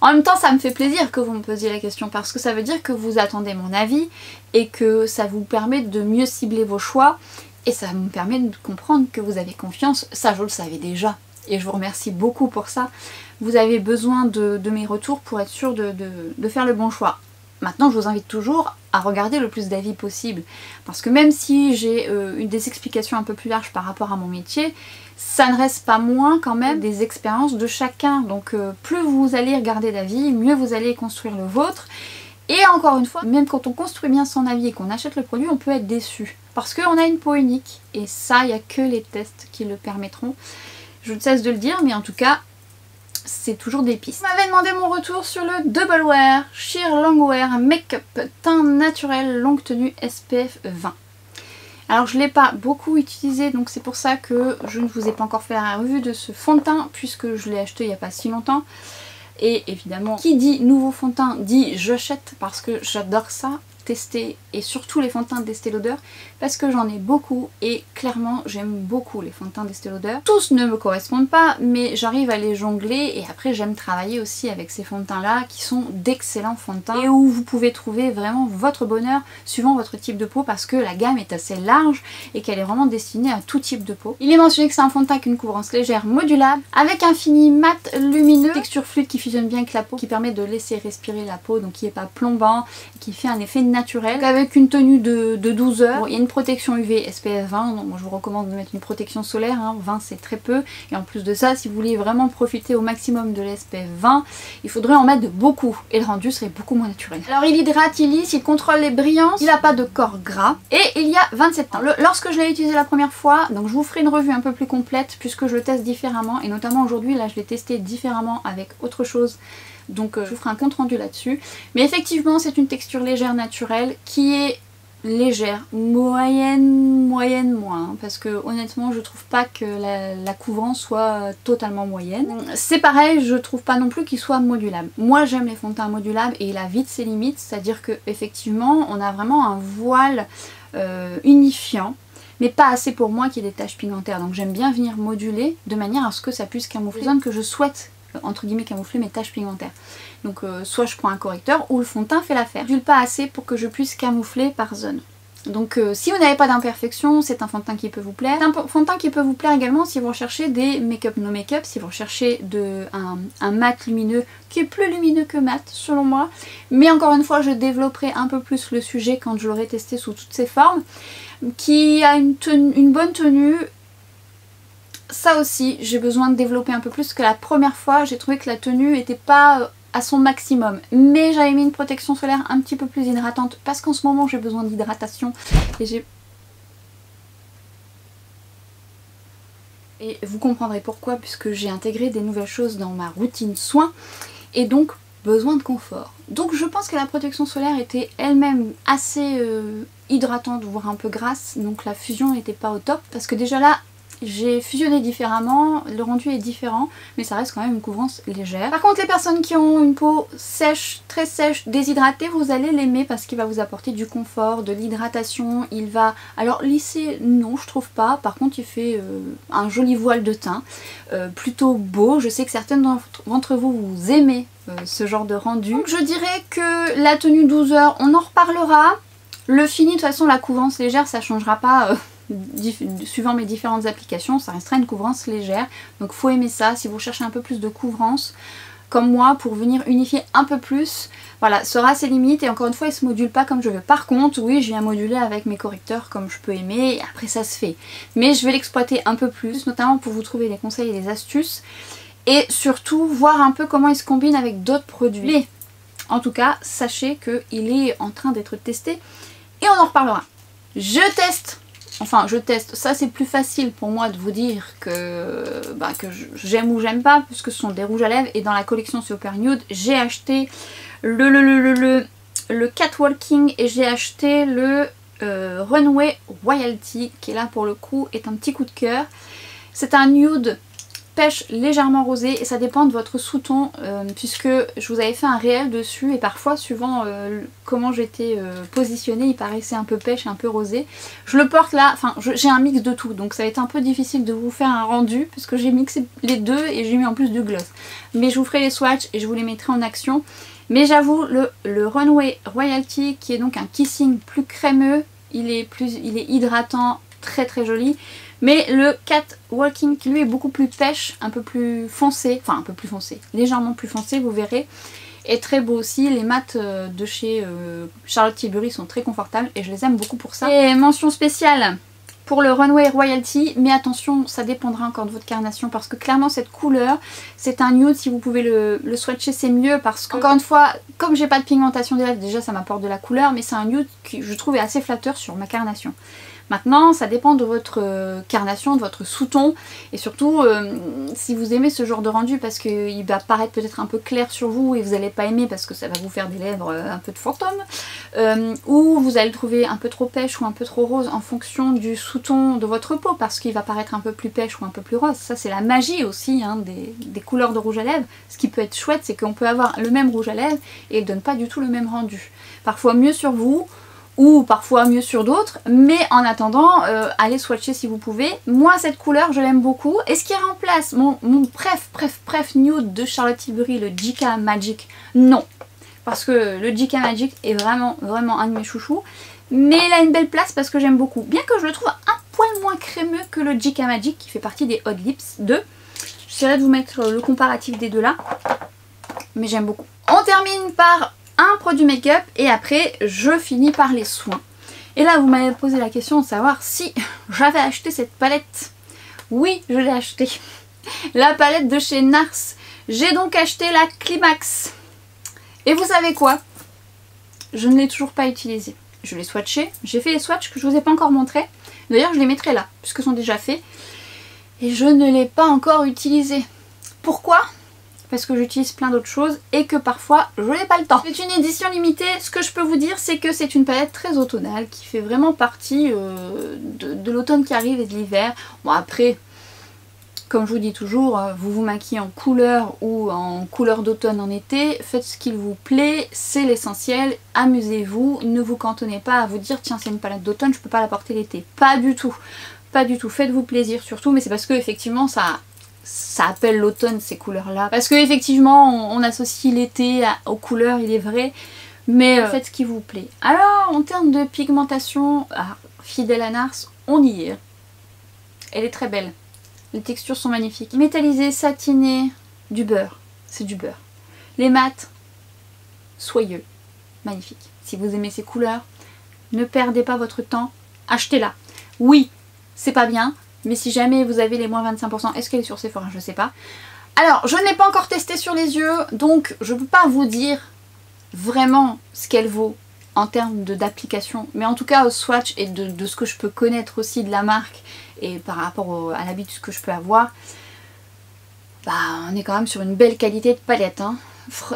En même temps, ça me fait plaisir que vous me posiez la question, parce que ça veut dire que vous attendez mon avis et que ça vous permet de mieux cibler vos choix, et ça me permet de comprendre que vous avez confiance. Ça, je le savais déjà, et je vous remercie beaucoup pour ça. Vous avez besoin de mes retours pour être sûr de faire le bon choix. Maintenant, je vous invite toujours à regarder le plus d'avis possible, parce que même si j'ai des explications un peu plus larges par rapport à mon métier, ça ne reste pas moins quand même des expériences de chacun. Donc plus vous allez regarder d'avis, mieux vous allez construire le vôtre. Et encore une fois, même quand on construit bien son avis et qu'on achète le produit, on peut être déçu, parce qu'on a une peau unique, et ça, il n'y a que les tests qui le permettront. Je ne cesse de le dire, mais en tout cas, c'est toujours des pistes. Vous m'avez demandé mon retour sur le Double Wear Sheer Long Wear Make-up teint naturel longue tenue SPF 20. Alors je ne l'ai pas beaucoup utilisé, donc c'est pour ça que je ne vous ai pas encore fait la revue de ce fond de teint puisque je l'ai acheté il n'y a pas si longtemps. Et évidemment, qui dit nouveau fond de teint dit j'achète parce que j'adore ça, tester, et surtout les fonds de teint d'Estée Lauder parce que j'en ai beaucoup et clairement j'aime beaucoup les fonds de teint d'Estée Lauder. Tous ne me correspondent pas mais j'arrive à les jongler et après j'aime travailler aussi avec ces fonds de teint là qui sont d'excellents fonds de teint et où vous pouvez trouver vraiment votre bonheur suivant votre type de peau parce que la gamme est assez large et qu'elle est vraiment destinée à tout type de peau. Il est mentionné que c'est un fond de teint avec une couvrance légère modulable avec un fini mat lumineux, texture fluide qui fusionne bien avec la peau, qui permet de laisser respirer la peau donc qui n'est pas plombant, qui fait un effet naturel, donc avec une tenue de 12 heures. Bon, il y a une protection UV SPF 20, donc moi je vous recommande de mettre une protection solaire, hein. 20 c'est très peu, et en plus de ça, si vous voulez vraiment profiter au maximum de l'SPF 20, il faudrait en mettre beaucoup, et le rendu serait beaucoup moins naturel. Alors il hydrate, il lisse, il contrôle les brillances, il n'a pas de corps gras, et il y a 27 ans. Lorsque je l'ai utilisé la première fois, donc je vous ferai une revue un peu plus complète, puisque je le teste différemment, et notamment aujourd'hui, là je l'ai testé différemment avec autre chose. Donc je vous ferai un compte rendu là-dessus. Mais effectivement c'est une texture légère naturelle qui est légère, moyenne moins. Parce que honnêtement je trouve pas que la couvrance soit totalement moyenne. C'est pareil, je trouve pas non plus qu'il soit modulable. Moi j'aime les fonds de teint modulables et il a vite ses limites. C'est-à-dire que effectivement on a vraiment un voile unifiant. Mais pas assez pour moi qu'il y ait des taches pigmentaires. Donc j'aime bien venir moduler de manière à ce que ça puisse camoufler les zones que je souhaite entre guillemets camoufler mes taches pigmentaires. Donc soit je prends un correcteur ou le fond de teint fait l'affaire. Je n'udule pas assez pour que je puisse camoufler par zone. Donc si vous n'avez pas d'imperfection, c'est un fond de teint qui peut vous plaire. C'est un fond de teint qui peut vous plaire également si vous recherchez des make-up no make-up, si vous recherchez un mat lumineux qui est plus lumineux que mat selon moi. Mais encore une fois, je développerai un peu plus le sujet quand je l'aurai testé sous toutes ses formes. Qui a une bonne tenue. Ça aussi, j'ai besoin de développer un peu plus parce que la première fois, j'ai trouvé que la tenue n'était pas à son maximum. Mais j'avais mis une protection solaire un petit peu plus hydratante parce qu'en ce moment, j'ai besoin d'hydratation. Et vous comprendrez pourquoi, puisque j'ai intégré des nouvelles choses dans ma routine soins et donc besoin de confort. Donc je pense que la protection solaire était elle-même assez hydratante, voire un peu grasse, donc la fusion n'était pas au top parce que déjà là, j'ai fusionné différemment, le rendu est différent, mais ça reste quand même une couvrance légère. Par contre les personnes qui ont une peau sèche, très sèche, déshydratée, vous allez l'aimer parce qu'il va vous apporter du confort, de l'hydratation, il va... Alors lisser, non je trouve pas, par contre il fait un joli voile de teint, plutôt beau, je sais que certaines d'entre vous, vous aimez ce genre de rendu. Donc je dirais que la tenue 12 heures, on en reparlera, le fini de toute façon la couvrance légère ça changera pas... suivant mes différentes applications, ça restera une couvrance légère, donc faut aimer ça. Si vous cherchez un peu plus de couvrance comme moi pour venir unifier un peu plus, voilà, sera ses limites et encore une fois il se module pas comme je veux. Par contre oui je viens moduler avec mes correcteurs comme je peux aimer et après ça se fait, mais je vais l'exploiter un peu plus, notamment pour vous trouver des conseils et des astuces et surtout voir un peu comment il se combine avec d'autres produits. Mais en tout cas sachez qu'il est en train d'être testé et on en reparlera. Je teste, ça c'est plus facile pour moi de vous dire que j'aime ou j'aime pas puisque ce sont des rouges à lèvres et dans la collection Super Nude j'ai acheté le Catwalking et j'ai acheté le Runway Royalty qui est là pour le coup est un petit coup de cœur. C'est un nude pêche légèrement rosé et ça dépend de votre sous-ton puisque je vous avais fait un réel dessus et parfois suivant comment j'étais positionnée il paraissait un peu pêche et un peu rosé. Je le porte là, j'ai un mix de tout donc ça va être un peu difficile de vous faire un rendu puisque j'ai mixé les deux et j'ai mis en plus du gloss. Mais je vous ferai les swatchs et je vous les mettrai en action. Mais j'avoue le Runway Royalty qui est donc un kissing plus crémeux, il est hydratant, très très joli. Mais le Catwalking qui lui est beaucoup plus pêche, un peu plus foncé, légèrement plus foncé, vous verrez. Est très beau aussi, les mats de chez Charlotte Tilbury sont très confortables et je les aime beaucoup pour ça. Et mention spéciale pour le Runway Royalty, mais attention ça dépendra encore de votre carnation parce que clairement cette couleur, c'est un nude, si vous pouvez le swatcher c'est mieux parce que, encore une fois, comme j'ai pas de pigmentation des lèvres, déjà ça m'apporte de la couleur, mais c'est un nude qui je trouve est assez flatteur sur ma carnation. Maintenant, ça dépend de votre carnation, de votre sous-ton, et surtout si vous aimez ce genre de rendu parce qu'il va paraître peut-être un peu clair sur vous et vous n'allez pas aimer parce que ça va vous faire des lèvres un peu de fantôme, ou vous allez le trouver un peu trop pêche ou un peu trop rose en fonction du sous-ton de votre peau parce qu'il va paraître un peu plus pêche ou un peu plus rose. Ça c'est la magie aussi hein, des couleurs de rouge à lèvres. Ce qui peut être chouette, c'est qu'on peut avoir le même rouge à lèvres et il donne pas du tout le même rendu. Parfois mieux sur vous, ou parfois mieux sur d'autres, mais en attendant, allez swatcher si vous pouvez. Moi cette couleur je l'aime beaucoup, et ce qui remplace mon bref nude de Charlotte Tilbury, le Jika Magic, non, parce que le Jika Magic est vraiment un de mes chouchous, mais il a une belle place parce que j'aime beaucoup, bien que je le trouve un poil moins crémeux que le Jika Magic qui fait partie des Hot Lips 2. J'essaierai de vous mettre le comparatif des deux là, mais j'aime beaucoup. On termine par un produit make-up et après je finis par les soins. Et là vous m'avez posé la question de savoir si j'avais acheté cette palette. Oui, je l'ai achetée. La palette de chez NARS. J'ai donc acheté la Climax. Et vous savez quoi? Je ne l'ai toujours pas utilisée. Je l'ai swatchée. J'ai fait les swatchs que je vous ai pas encore montrés. D'ailleurs je les mettrai là, puisque sont déjà faits. Et je ne l'ai pas encore utilisée. Pourquoi? Parce que j'utilise plein d'autres choses et que parfois je n'ai pas le temps. C'est une édition limitée, ce que je peux vous dire c'est que c'est une palette très automnale qui fait vraiment partie de l'automne qui arrive et de l'hiver. Bon après, comme je vous dis toujours, vous vous maquillez en couleur ou en couleur d'automne en été, faites ce qu'il vous plaît, c'est l'essentiel, amusez-vous, ne vous cantonnez pas à vous dire tiens c'est une palette d'automne, je peux pas la porter l'été. Pas du tout, pas du tout, faites-vous plaisir surtout, mais c'est parce que effectivement ça appelle l'automne ces couleurs là. Parce que effectivement on associe l'été aux couleurs, il est vrai, mais faites ce qui vous plaît. Alors en termes de pigmentation, fidèle à NARS, on y est. Elle est très belle. Les textures sont magnifiques. Métallisé, satiné, du beurre. C'est du beurre. Les mats, soyeux. Magnifique. Si vous aimez ces couleurs, ne perdez pas votre temps, achetez-la. Oui, c'est pas bien, mais si jamais vous avez les moins 25%, est-ce qu'elle est sur Sephora? Je sais pas. Alors, je ne l'ai pas encore testée sur les yeux, donc je ne peux pas vous dire vraiment ce qu'elle vaut en termes d'application. Mais en tout cas, au swatch et de ce que je peux connaître aussi de la marque et par rapport à l'habitude que je peux avoir, bah, on est quand même sur une belle qualité de palette. Hein.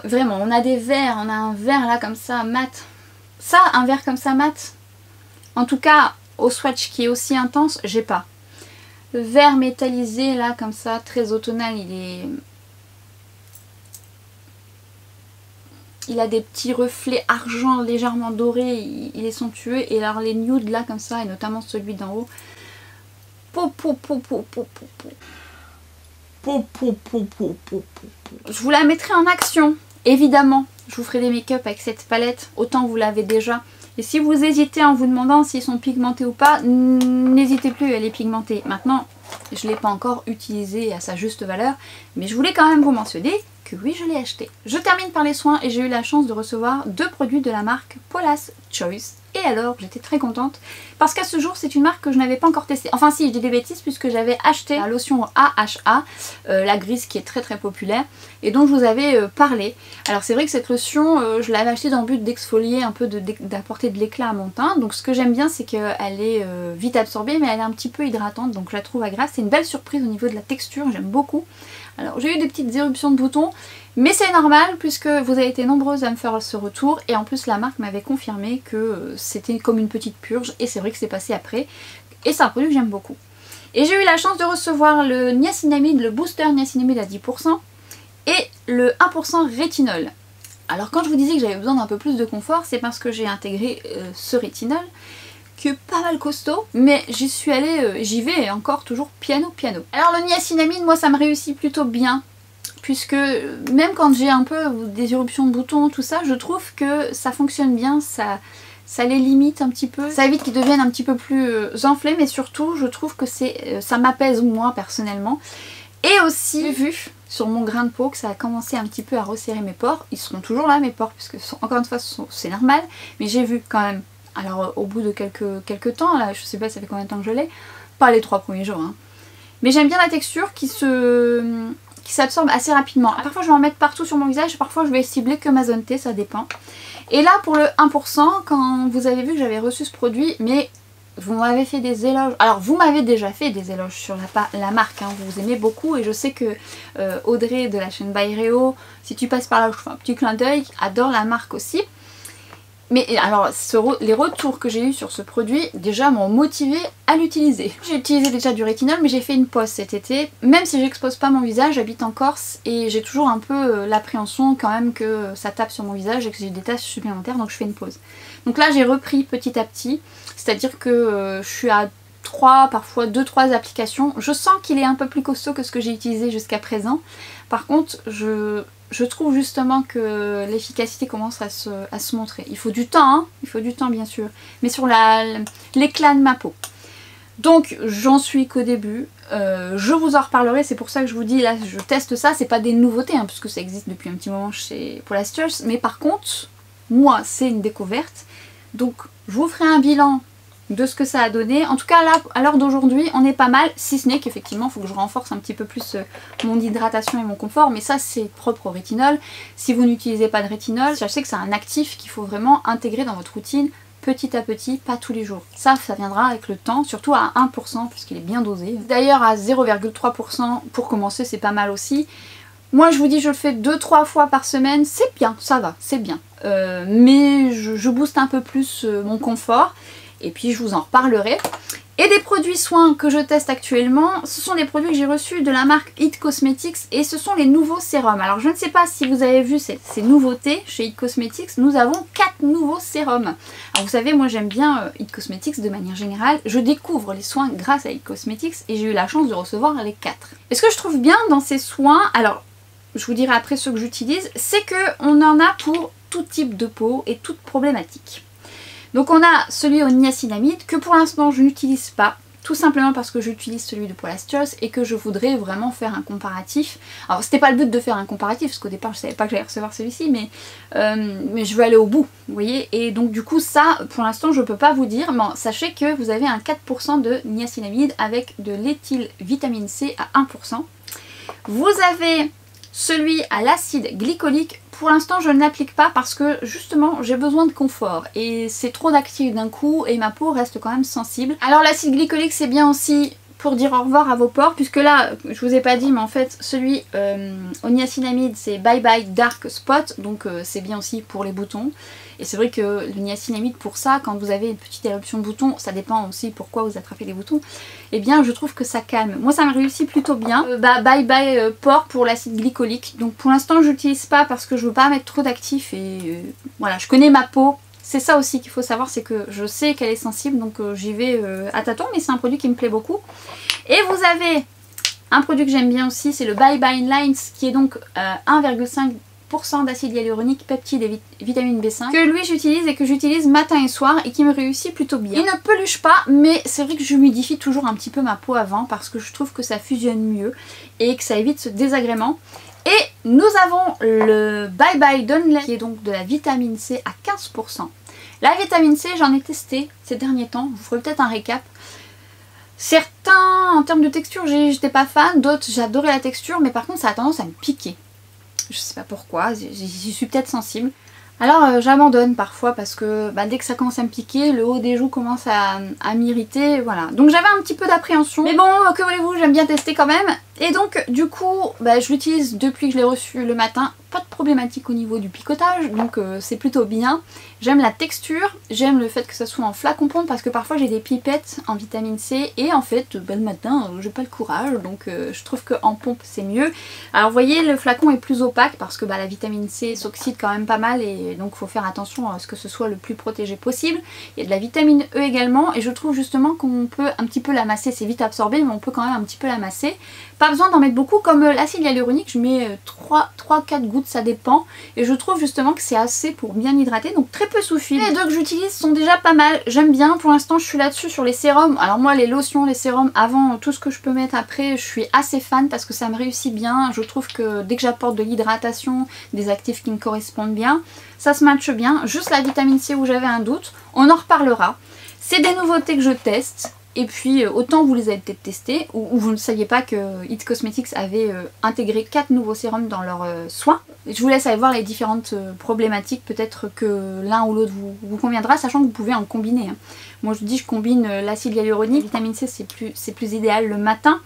Vraiment, on a des verres, on a un verre là comme ça, mat. Ça, un verre comme ça, mat. En tout cas, au swatch qui est aussi intense, j'ai pas. Le vert métallisé là comme ça, très automnal, il a des petits reflets argent légèrement dorés, il est somptueux. Et alors les nudes là comme ça, et notamment celui d'en haut. Je vous la mettrai en action, évidemment. Je vous ferai des make-up avec cette palette, autant vous l'avez déjà. Et si vous hésitez en vous demandant s'ils sont pigmentés ou pas, n'hésitez plus, elle est pigmentée. Maintenant, je ne l'ai pas encore utilisée à sa juste valeur, mais je voulais quand même vous mentionner que oui, je l'ai acheté. Je termine par les soins et j'ai eu la chance de recevoir 2 produits de la marque Paula's Choice. Et alors, j'étais très contente parce qu'à ce jour, c'est une marque que je n'avais pas encore testée. Enfin si, je dis des bêtises puisque j'avais acheté la lotion AHA, la grise qui est très populaire et dont je vous avais parlé. Alors c'est vrai que cette lotion, je l'avais achetée dans le but d'exfolier un peu, d'apporter de l'éclat à mon teint. Donc ce que j'aime bien, c'est qu'elle est vite absorbée, mais elle est un petit peu hydratante, donc je la trouve agréable. C'est une belle surprise au niveau de la texture, j'aime beaucoup. Alors j'ai eu des petites éruptions de boutons, mais c'est normal puisque vous avez été nombreuses à me faire ce retour et en plus la marque m'avait confirmé que c'était comme une petite purge et c'est vrai que c'est passé après et c'est un produit que j'aime beaucoup. Et j'ai eu la chance de recevoir le niacinamide, le booster niacinamide à 10% et le 1% rétinol. Alors quand je vous disais que j'avais besoin d'un peu plus de confort, c'est parce que j'ai intégré ce rétinol qui est pas mal costaud, mais j'y suis allée, j'y vais encore toujours piano. Alors le niacinamide, moi ça me réussit plutôt bien, puisque même quand j'ai un peu des éruptions de boutons, tout ça, je trouve que ça fonctionne bien, ça les limite un petit peu, ça évite qu'ils deviennent un petit peu plus enflés, mais surtout je trouve que ça m'apaise moi personnellement. Et aussi, j'ai vu sur mon grain de peau que ça a commencé un petit peu à resserrer mes pores, ils seront toujours là mes pores, puisque encore une fois c'est normal, mais j'ai vu quand même. Alors au bout de quelques temps, là je sais pas ça fait combien de temps que je l'ai, pas les 3 premiers jours, hein. Mais j'aime bien la texture qui s'absorbe assez rapidement. Parfois je vais en mettre partout sur mon visage, parfois je vais cibler que ma zone T, ça dépend. Et là pour le 1%, quand vous avez vu que j'avais reçu ce produit, mais vous m'avez fait des éloges. Alors vous m'avez déjà fait des éloges sur la marque, hein. Vous aimez beaucoup et je sais que Audrey de la chaîne By Réo, si tu passes par là, je fais un petit clin d'œil, adore la marque aussi. Mais alors les retours que j'ai eu sur ce produit déjà m'ont motivé à l'utiliser. J'ai utilisé déjà du rétinol mais j'ai fait une pause cet été. Même si j'expose pas mon visage, j'habite en Corse et j'ai toujours un peu l'appréhension quand même que ça tape sur mon visage et que j'ai des taches supplémentaires, donc je fais une pause. Donc là j'ai repris petit à petit, c'est-à-dire que je suis à 3, parfois 2-3 applications. Je sens qu'il est un peu plus costaud que ce que j'ai utilisé jusqu'à présent. Par contre je trouve justement que l'efficacité commence à se montrer. Il faut du temps, hein, il faut du temps bien sûr, mais sur l'éclat de ma peau. Donc j'en suis qu'au début, je vous en reparlerai, c'est pour ça que je vous dis là je teste ça, c'est pas des nouveautés hein, puisque ça existe depuis un petit moment chez Paula Stures, mais par contre moi c'est une découverte, donc je vous ferai un bilan de ce que ça a donné. En tout cas là à l'heure d'aujourd'hui on est pas mal, si ce n'est qu'effectivement il faut que je renforce un petit peu plus mon hydratation et mon confort, mais ça c'est propre au rétinol. Si vous n'utilisez pas de rétinol, sachez que c'est un actif qu'il faut vraiment intégrer dans votre routine petit à petit, pas tous les jours. Ça viendra avec le temps, surtout à 1% puisqu'il est bien dosé. D'ailleurs à 0,3% pour commencer c'est pas mal aussi. Moi je vous dis je le fais 2-3 fois par semaine, c'est bien, ça va, c'est bien. Mais je booste un peu plus mon confort. Et puis je vous en reparlerai. Et des produits soins que je teste actuellement, ce sont des produits que j'ai reçus de la marque It Cosmetics et ce sont les nouveaux sérums. Alors je ne sais pas si vous avez vu ces nouveautés chez It Cosmetics, nous avons 4 nouveaux sérums. Alors vous savez, moi j'aime bien It Cosmetics de manière générale, je découvre les soins grâce à It Cosmetics et j'ai eu la chance de recevoir les 4. Et ce que je trouve bien dans ces soins, alors je vous dirai après ceux que j'utilise, c'est qu'on en a pour tout type de peau et toute problématique. Donc on a celui au niacinamide que pour l'instant je n'utilise pas, tout simplement parce que j'utilise celui de Paula Stures et que je voudrais vraiment faire un comparatif. Alors c'était pas le but de faire un comparatif parce qu'au départ je savais pas que j'allais recevoir celui-ci, mais je veux aller au bout, vous voyez. Et donc du coup ça pour l'instant je peux pas vous dire, mais sachez que vous avez un 4% de niacinamide avec de l'éthylvitamine C à 1%. Vous avez celui à l'acide glycolique. Pour l'instant je ne l'applique pas parce que justement j'ai besoin de confort et c'est trop d'actifs d'un coup et ma peau reste quand même sensible. Alors l'acide glycolique c'est bien aussi pour dire au revoir à vos pores, puisque là je vous ai pas dit mais en fait celui au niacinamide c'est Bye Bye Dark Spot, donc c'est bien aussi pour les boutons. Et c'est vrai que le niacinamide pour ça, quand vous avez une petite éruption de boutons, ça dépend aussi pourquoi vous attrapez des boutons, et bien je trouve que ça calme. Moi ça me réussit plutôt bien. Bye Bye Pore pour l'acide glycolique, donc pour l'instant je l'utilise pas parce que je veux pas mettre trop d'actifs et voilà, je connais ma peau. C'est ça aussi qu'il faut savoir, c'est que je sais qu'elle est sensible, donc j'y vais à tâtons, mais c'est un produit qui me plaît beaucoup. Et vous avez un produit que j'aime bien aussi, c'est le Bye Bye Lines, qui est donc 1,5% d'acide hyaluronique, peptides et vitamine B5, que lui j'utilise et que j'utilise matin et soir et qui me réussit plutôt bien. Il ne peluche pas, mais c'est vrai que j'humidifie toujours un petit peu ma peau avant parce que je trouve que ça fusionne mieux et que ça évite ce désagrément. Et nous avons le Bye Bye Dunley qui est donc de la vitamine C à 15%. La vitamine C, j'en ai testé ces derniers temps, je vous ferai peut-être un récap. Certains, en termes de texture, j'étais pas fan, d'autres j'adorais la texture, mais par contre ça a tendance à me piquer. Je sais pas pourquoi, j'y suis peut-être sensible. Alors j'abandonne parfois parce que dès que ça commence à me piquer, le haut des joues commence à m'irriter, voilà. Donc j'avais un petit peu d'appréhension, mais bon, que voulez-vous, j'aime bien tester quand même. Et donc du coup, je l'utilise depuis que je l'ai reçu le matin, pas de problématique au niveau du picotage, donc c'est plutôt bien. J'aime la texture, j'aime le fait que ça soit en flacon pompe parce que parfois j'ai des pipettes en vitamine C et en fait le matin j'ai pas le courage, donc je trouve qu'en pompe c'est mieux. Alors vous voyez, le flacon est plus opaque parce que la vitamine C s'oxyde quand même pas mal et donc il faut faire attention à ce que ce soit le plus protégé possible. Il y a de la vitamine E également et je trouve justement qu'on peut un petit peu la masser, c'est vite absorbé mais on peut quand même un petit peu la masser. Pas besoin d'en mettre beaucoup, comme l'acide hyaluronique je mets 3-4 gouttes, ça dépend, et je trouve justement que c'est assez pour bien hydrater, donc très peu sous fil. Les deux que j'utilise sont déjà pas mal, j'aime bien. Pour l'instant je suis là-dessus sur les sérums. Alors moi les lotions, les sérums avant, tout ce que je peux mettre après, je suis assez fan parce que ça me réussit bien. Je trouve que dès que j'apporte de l'hydratation, des actifs qui me correspondent bien, ça se matche bien. Juste la vitamine C où j'avais un doute, on en reparlera. C'est des nouveautés que je teste. Et puis autant vous les avez peut-être testés, ou vous ne saviez pas que It Cosmetics avait intégré 4 nouveaux sérums dans leurs soins. Je vous laisse aller voir les différentes problématiques, peut-être que l'un ou l'autre vous conviendra, sachant que vous pouvez en combiner. Hein. Moi je vous dis, je combine l'acide hyaluronique, vitamine C c'est plus idéal le matin.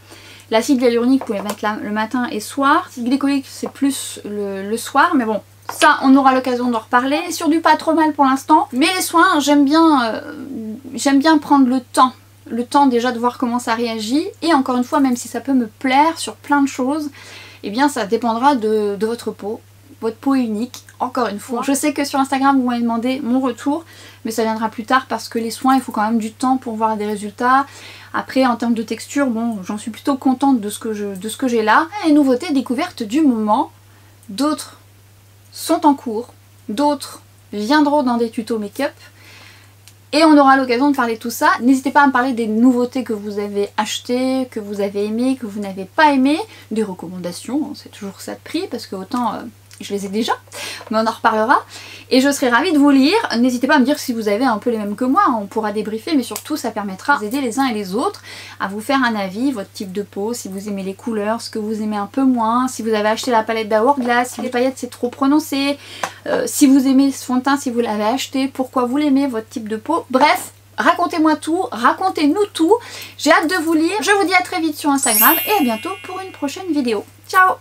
L'acide hyaluronique vous pouvez mettre le matin et soir. L'acide glycolique c'est plus le soir, mais bon, ça on aura l'occasion d'en reparler. Sur du pas trop mal pour l'instant, mais les soins j'aime bien prendre le temps déjà de voir comment ça réagit, et encore une fois, même si ça peut me plaire sur plein de choses, eh bien ça dépendra de votre peau. Votre peau est unique, encore une fois. Je sais que sur Instagram vous m'avez demandé mon retour, mais ça viendra plus tard parce que les soins il faut quand même du temps pour voir des résultats. Après en termes de texture, bon, j'en suis plutôt contente de ce que j'ai là. Les nouveautés découvertes du moment, d'autres sont en cours, d'autres viendront dans des tutos make-up. Et on aura l'occasion de parler de tout ça. N'hésitez pas à me parler des nouveautés que vous avez achetées, que vous avez aimées, que vous n'avez pas aimées, des recommandations, c'est toujours ça de prix parce que autant je les ai déjà, mais on en reparlera. Et je serai ravie de vous lire. N'hésitez pas à me dire si vous avez un peu les mêmes que moi, on pourra débriefer, mais surtout ça permettra d'aider les uns et les autres à vous faire un avis, votre type de peau, si vous aimez les couleurs, ce que vous aimez un peu moins, si vous avez acheté la palette d'Hourglass, si les paillettes c'est trop prononcé, si vous aimez ce fond de teint, si vous l'avez acheté, pourquoi vous l'aimez, votre type de peau, bref. Racontez-moi tout, racontez-nous tout, j'ai hâte de vous lire. Je vous dis à très vite sur Instagram et à bientôt pour une prochaine vidéo. Ciao!